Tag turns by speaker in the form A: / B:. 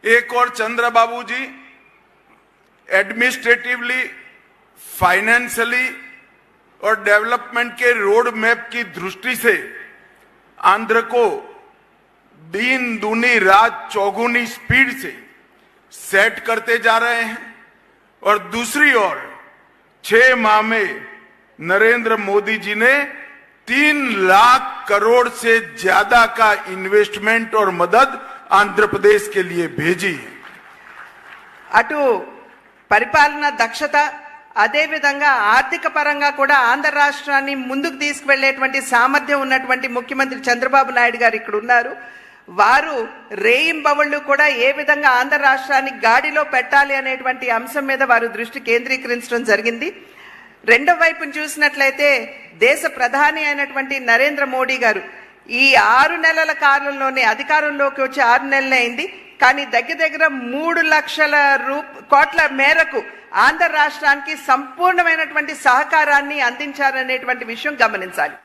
A: एक और चंद्रबाबू जी administratively, financially और डेवलपमेंट के रोड मैप की दृष्टि से आंध्र को दिन दूनी रात चौगुनी स्पीड से सेट करते जा रहे हैं। और दूसरी ओर 6 माह में नरेंद्र मोदी जी ने 3 लाख करोड़ से ज्यादा का इन्वेस्टमेंट और मदद आंध्र प्रदेश के लिए भेजी है।
B: అటు పరిపాలన దక్షత అదే విధంగా ఆర్థిక పరంగా కూడా ఆంధ్ర రాష్ట్రాన్ని ముందుకు తీసుకువెళ్లేటువంటి సామర్థ్యం ఉన్నటువంటి ముఖ్యమంత్రి చంద్రబాబు నాయుడు గారు ఇక్కడ ఉన్నారు. వారు రేయింబవళ్ళు కూడా ఏ విధంగా ఆంధ్ర రాష్ట్రాన్ని గాడిలో పెట్టాలి అనేటువంటి అంశం మీద వారు దృష్టి కేంద్రీకరించడం జరిగింది. రెండో వైపును చూసినట్లయితే దేశ ప్రధాని అయినటువంటి నరేంద్ర మోడీ గారు ఈ 6 నెలల కాలంలోనే అధికారంలోకి వచ్చి 6 నెలలే అయింది. కానీ దగ్గర 3 లక్షల కోట్ల మేరకు ఆంధ్ర రాష్ట్రానికి సంపూర్ణమైనటువంటి సహకారాన్ని అందించారనేటువంటి విషయం గమనించాలి.